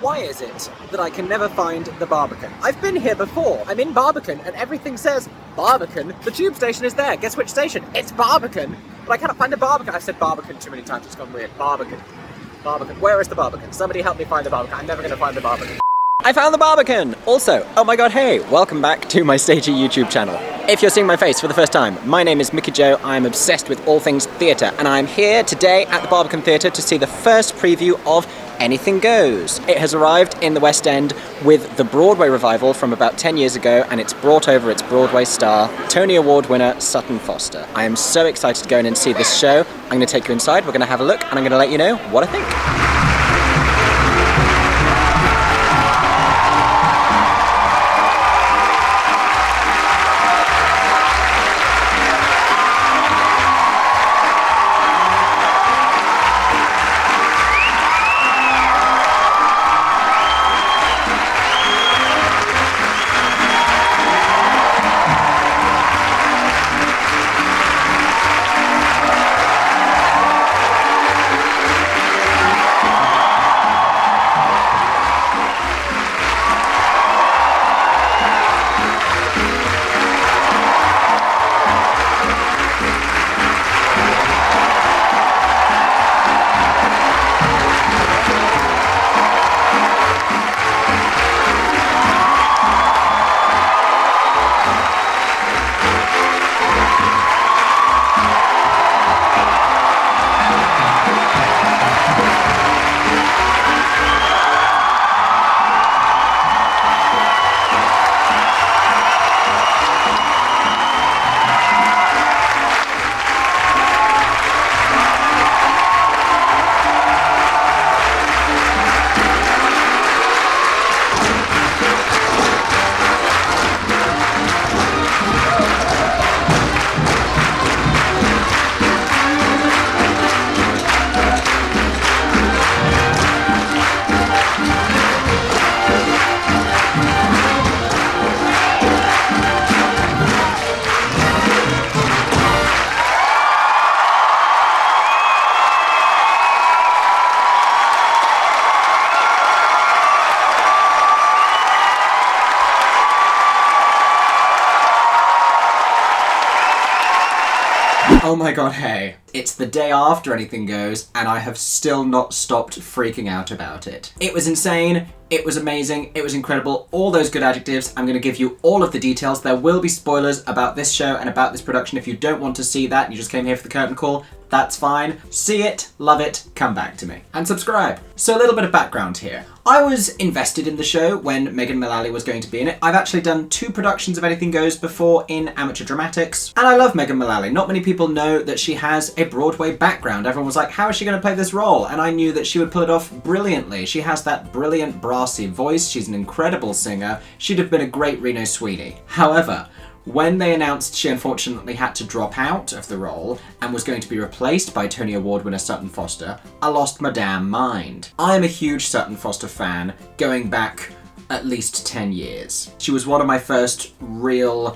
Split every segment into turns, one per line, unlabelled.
Why is it that I can never find the Barbican? I've been here before. I'm in Barbican and everything says Barbican. The tube station is there. Guess which station? It's Barbican. But I cannot find the Barbican. I've said Barbican too many times. It's gone weird. Barbican. Barbican. Where is the Barbican? Somebody help me find the Barbican. I'm never going to find the Barbican. I found the Barbican! Also, oh my god, hey, welcome back to my stagey YouTube channel. If you're seeing my face for the first time, my name is Mickey Joe, I'm obsessed with all things theatre, and I'm here today at the Barbican Theatre to see the first preview of Anything Goes. It has arrived in the West End with the Broadway revival from about 10 years ago, and it's brought over its Broadway star, Tony Award winner Sutton Foster. I am so excited to go in and see this show. I'm going to take you inside, we're going to have a look, and I'm going to let you know what I think. Oh my god, hey. It's the day after Anything Goes, and I have still not stopped freaking out about it. It was insane, it was amazing, it was incredible, all those good adjectives. I'm going to give you all of the details. There will be spoilers about this show and about this production. If you don't want to see that, you just came here for the curtain call, that's fine. See it, love it, come back to me. And subscribe. So a little bit of background here. I was invested in the show when Megan Mullally was going to be in it. I've actually done 2 productions of Anything Goes before in amateur dramatics, and I love Megan Mullally. Not many people know that she has a Broadway background. Everyone was like, how is she going to play this role? And I knew that she would pull it off brilliantly. She has that brilliant brassy voice, she's an incredible singer, she'd have been a great Reno Sweeney. However, when they announced she unfortunately had to drop out of the role and was going to be replaced by Tony Award winner Sutton Foster, I lost my damn mind. I am a huge Sutton Foster fan, going back at least 10 years. She was one of my first real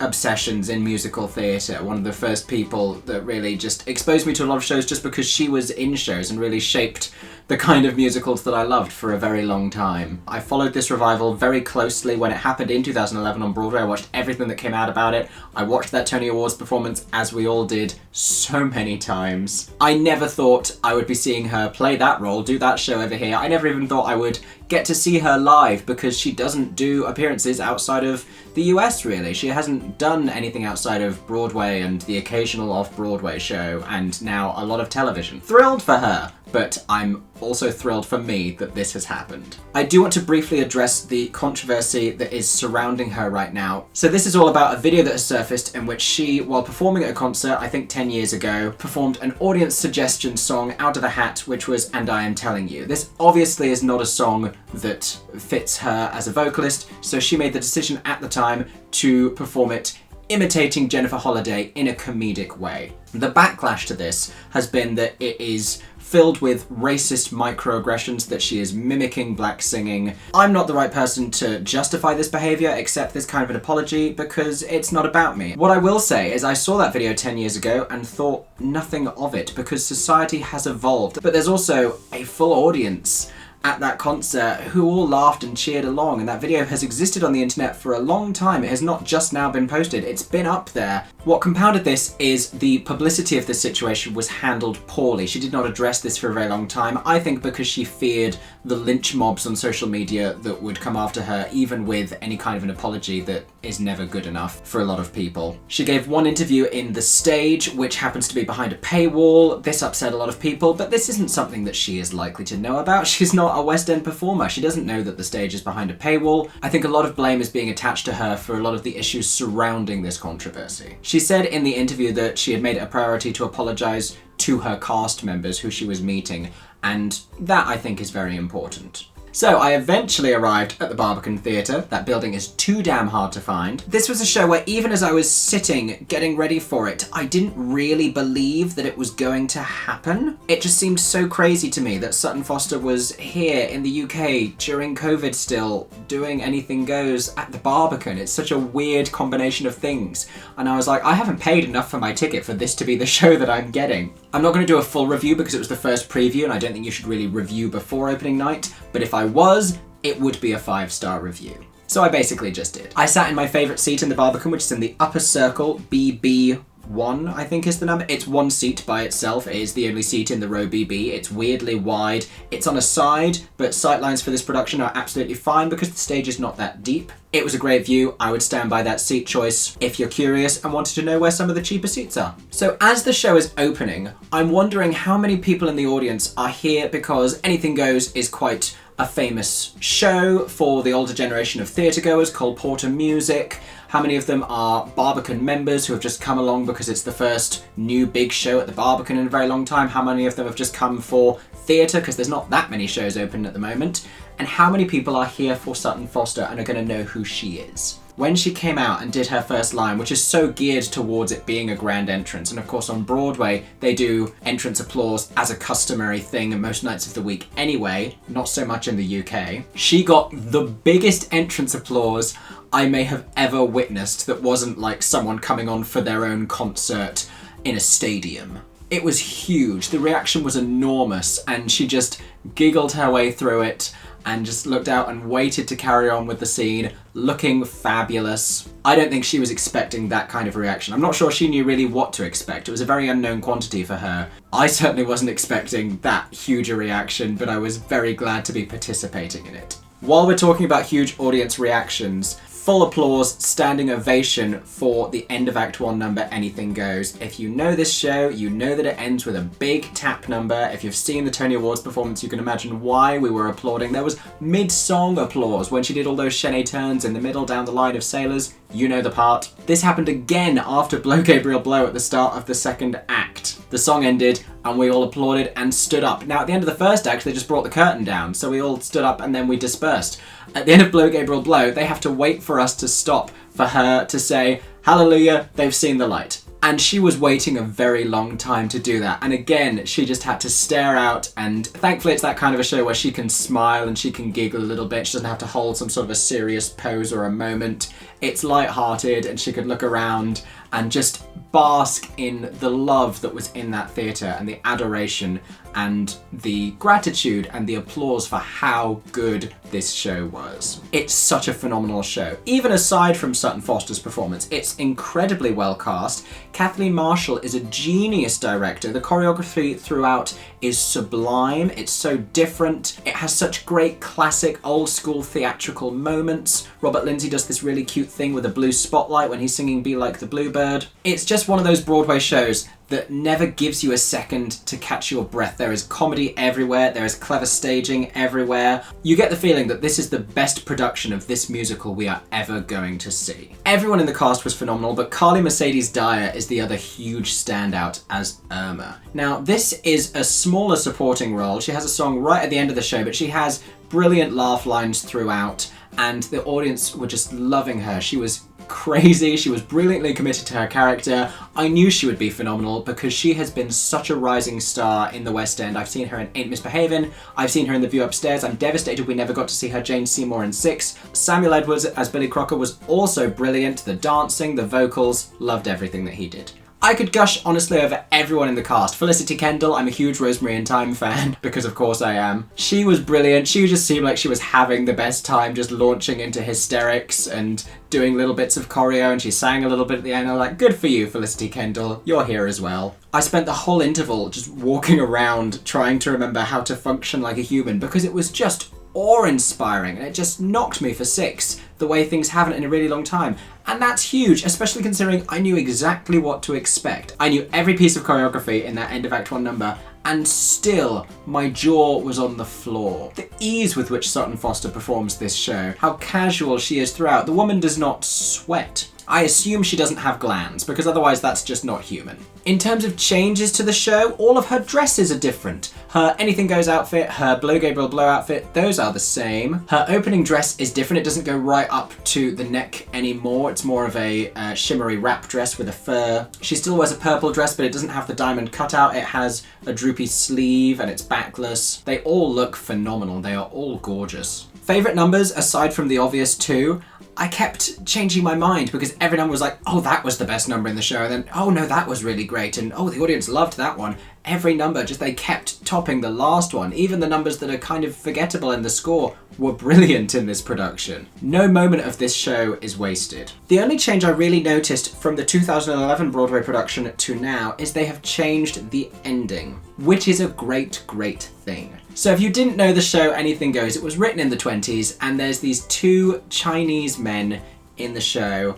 obsessions in musical theatre, one of the first people that really just exposed me to a lot of shows just because she was in shows and really shaped the kind of musicals that I loved for a very long time. I followed this revival very closely when it happened in 2011 on Broadway. I watched everything that came out about it. I watched that Tony Awards performance, as we all did, so many times. I never thought I would be seeing her play that role, do that show over here. I never even thought I would get to see her live because she doesn't do appearances outside of the US, really. She hasn't done anything outside of Broadway and the occasional off-Broadway show, and now a lot of television. Thrilled for her, but I'm also thrilled for me that this has happened. I do want to briefly address the controversy that is surrounding her right now. So this is all about a video that has surfaced in which she, while performing at a concert, I think 10 years ago, performed an audience suggestion song out of a hat, which was And I Am Telling You. This obviously is not a song that fits her as a vocalist, so she made the decision at the time to perform it imitating Jennifer Holliday in a comedic way. The backlash to this has been that it is filled with racist microaggressions, that she is mimicking black singing. I'm not the right person to justify this behaviour, accept this kind of an apology, because it's not about me. What I will say is I saw that video 10 years ago and thought nothing of it, because society has evolved. But there's also a full audience at that concert who all laughed and cheered along, and that video has existed on the internet for a long time. It has not just now been posted, it's been up there. What compounded this is the publicity of this situation was handled poorly. She did not address this for a very long time, I think because she feared the lynch mobs on social media that would come after her, even with any kind of an apology that is never good enough for a lot of people. She gave one interview in The Stage, which happens to be behind a paywall. This upset a lot of people, but this isn't something that she is likely to know about. She's not a West End performer. She doesn't know that The Stage is behind a paywall. I think a lot of blame is being attached to her for a lot of the issues surrounding this controversy. She said in the interview that she had made it a priority to apologise to her cast members who she was meeting, and that I think is very important. So I eventually arrived at the Barbican Theatre. That building is too damn hard to find. This was a show where even as I was sitting, getting ready for it, I didn't really believe that it was going to happen. It just seemed so crazy to me that Sutton Foster was here in the UK during COVID still, doing Anything Goes at the Barbican. It's such a weird combination of things. And I was like, I haven't paid enough for my ticket for this to be the show that I'm getting. I'm not going to do a full review because it was the first preview and I don't think you should really review before opening night, but if I was, it would be a 5-star review. So I basically just did. I sat in my favourite seat in the Barbican, which is in the upper circle, BB1, I think is the number. It's one seat by itself. It is the only seat in the row BB. It's weirdly wide. It's on a side, but sightlines for this production are absolutely fine because the stage is not that deep. It was a great view. I would stand by that seat choice if you're curious and wanted to know where some of the cheaper seats are. So as the show is opening, I'm wondering how many people in the audience are here because Anything Goes is quite a famous show for the older generation of theatre goers, Cole Porter music. How many of them are Barbican members who have just come along because it's the first new big show at the Barbican in a very long time? How many of them have just come for theatre because there's not that many shows open at the moment? And how many people are here for Sutton Foster and are going to know who she is? When she came out and did her first line, which is so geared towards it being a grand entrance, and of course on Broadway they do entrance applause as a customary thing most nights of the week anyway, not so much in the UK. She got the biggest entrance applause I may have ever witnessed that wasn't like someone coming on for their own concert in a stadium. It was huge, the reaction was enormous, and she just giggled her way through it and just looked out and waited to carry on with the scene, looking fabulous. I don't think she was expecting that kind of reaction. I'm not sure she knew really what to expect. It was a very unknown quantity for her. I certainly wasn't expecting that huge a reaction, but I was very glad to be participating in it. While we're talking about huge audience reactions, full applause, standing ovation for the end of Act 1 number, Anything Goes. If you know this show, you know that it ends with a big tap number. If you've seen the Tony Awards performance, you can imagine why we were applauding. There was mid-song applause when she did all those chaîné turns in the middle down the line of sailors. You know the part. This happened again after Blow Gabriel Blow at the start of the second act. The song ended and we all applauded and stood up. Now at the end of the first act, they just brought the curtain down, so we all stood up and then we dispersed. At the end of Blow Gabriel Blow, they have to wait for us to stop for her to say, "Hallelujah, they've seen the light." And she was waiting a very long time to do that. And again, she just had to stare out, and thankfully it's that kind of a show where she can smile and she can giggle a little bit. She doesn't have to hold some sort of a serious pose or a moment. It's light-hearted and she could look around and just bask in the love that was in that theatre and the adoration and the gratitude and the applause for how good this show was. It's such a phenomenal show. Even aside from Sutton Foster's performance, it's incredibly well cast. Kathleen Marshall is a genius director. The choreography throughout is sublime. It's so different. It has such great classic old school theatrical moments. Robert Lindsay does this really cute thing with a blue spotlight when he's singing Be Like the Bluebird. It's just one of those Broadway shows that never gives you a second to catch your breath. There is comedy everywhere, there is clever staging everywhere. You get the feeling that this is the best production of this musical we are ever going to see. Everyone in the cast was phenomenal, but Carly Mercedes Dyer is the other huge standout as Irma. Now, this is a smaller supporting role. She has a song right at the end of the show, but she has brilliant laugh lines throughout, and the audience were just loving her. She was crazy, she was brilliantly committed to her character. I knew she would be phenomenal because she has been such a rising star in the West End. I've seen her in Ain't Misbehavin', I've seen her in The View Upstairs. I'm devastated we never got to see her Jane Seymour in 6. Samuel Edwards as Billy Crocker was also brilliant. The dancing, the vocals, loved everything that he did. I could gush honestly over everyone in the cast. Felicity Kendall, I'm a huge Rosemary and Thyme fan, because of course I am. She was brilliant. She just seemed like she was having the best time, just launching into hysterics and doing little bits of choreo, and she sang a little bit at the end. I'm like, good for you, Felicity Kendall. You're here as well. I spent the whole interval just walking around trying to remember how to function like a human, because it was just awe-inspiring, and it just knocked me for 6 the way things haven't in a really long time. And that's huge, especially considering I knew exactly what to expect. I knew every piece of choreography in that end of Act 1 number, and still my jaw was on the floor. The ease with which Sutton Foster performs this show, how casual she is throughout. The woman does not sweat. I assume she doesn't have glands, because otherwise that's just not human. In terms of changes to the show, all of her dresses are different. Her Anything Goes outfit, her Blow Gabriel Blow outfit, those are the same. Her opening dress is different. It doesn't go right up to the neck anymore. It's more of a shimmery wrap dress with a fur. She still wears a purple dress, but it doesn't have the diamond cutout. It has a droopy sleeve and it's backless. They all look phenomenal. They are all gorgeous. Favourite numbers, aside from the obvious 2, I kept changing my mind, because every number was like, oh, that was the best number in the show, and then, oh no, that was really great, and oh, the audience loved that one. Every number, just they kept topping the last one. Even the numbers that are kind of forgettable in the score were brilliant in this production. No moment of this show is wasted. The only change I really noticed from the 2011 Broadway production to now is they have changed the ending, which is a great, great thing. So if you didn't know the show Anything Goes, it was written in the 20s, and there's these 2 Chinese men in the show,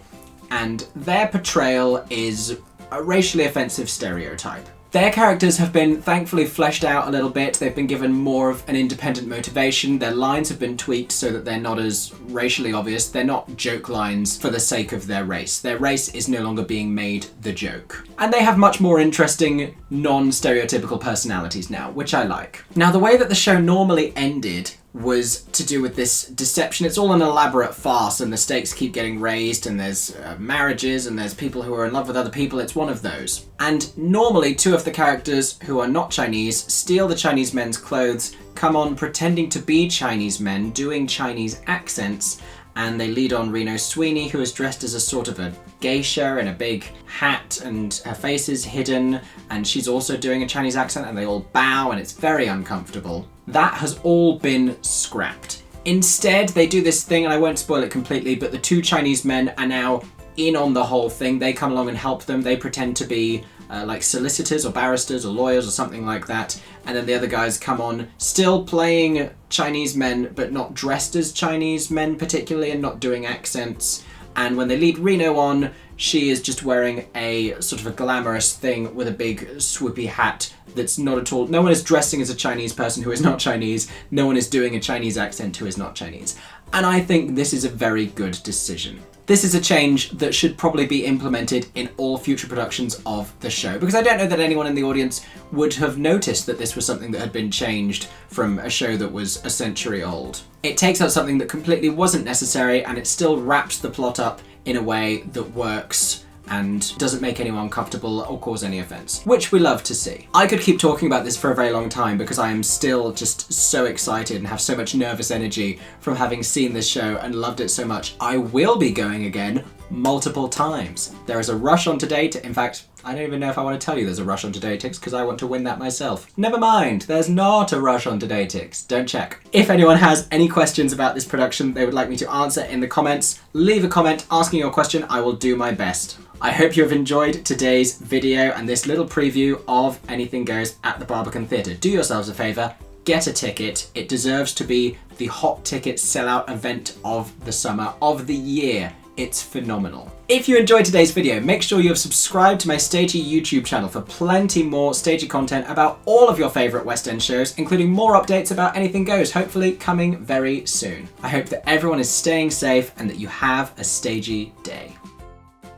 and their portrayal is a racially offensive stereotype. Their characters have been thankfully fleshed out a little bit. They've been given more of an independent motivation. Their lines have been tweaked so that they're not as racially obvious. They're not joke lines for the sake of their race. Their race is no longer being made the joke. And they have much more interesting, non-stereotypical personalities now, which I like. Now, the way that the show normally ended was to do with this deception. It's all an elaborate farce, and the stakes keep getting raised, and there's marriages, and there's people who are in love with other people. It's one of those. And normally 2 of the characters who are not Chinese steal the Chinese men's clothes, come on pretending to be Chinese men, doing Chinese accents, and they lead on Reno Sweeney, who is dressed as a sort of a geisha in a big hat, and her face is hidden, and she's also doing a Chinese accent, and they all bow, and it's very uncomfortable. That has all been scrapped. Instead, they do this thing, and I won't spoil it completely, but the 2 Chinese men are now in on the whole thing. They come along and help them. They pretend to be like solicitors or barristers or lawyers or something like that, and then the other guys come on still playing Chinese men, but not dressed as Chinese men particularly, and not doing accents. And when they lead Reno on, she is just wearing a sort of a glamorous thing with a big swoopy hat that's not at all... No one is dressing as a Chinese person who is not Chinese. No one is doing a Chinese accent who is not Chinese. And I think this is a very good decision. This is a change that should probably be implemented in all future productions of the show, because I don't know that anyone in the audience would have noticed that this was something that had been changed from a show that was a century old. It takes out something that completely wasn't necessary, and it still wraps the plot up in a way that works and doesn't make anyone uncomfortable or cause any offense, which we love to see. I could keep talking about this for a very long time, because I am still just so excited and have so much nervous energy from having seen this show and loved it so much. I will be going again multiple times. There is a rush on today. In fact, I don't even know if I want to tell you there's a rush on Today Ticks, because I want to win that myself. Never mind, there's not a rush on Today Ticks. Don't check. If anyone has any questions about this production they would like me to answer in the comments, leave a comment asking your question. I will do my best. I hope you have enjoyed today's video and this little preview of Anything Goes at the Barbican Theatre. Do yourselves a favour, get a ticket. It deserves to be the hot ticket sellout event of the summer, of the year. It's phenomenal. If you enjoyed today's video, make sure you have subscribed to my Stagey YouTube channel for plenty more Stagey content about all of your favourite West End shows, including more updates about Anything Goes, hopefully coming very soon. I hope that everyone is staying safe and that you have a stagey day.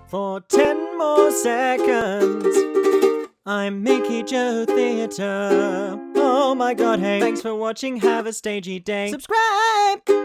For 10 more seconds, I'm Mickey Joe Theatre. Oh my god, hey, thanks for watching, have a stagey day. Subscribe!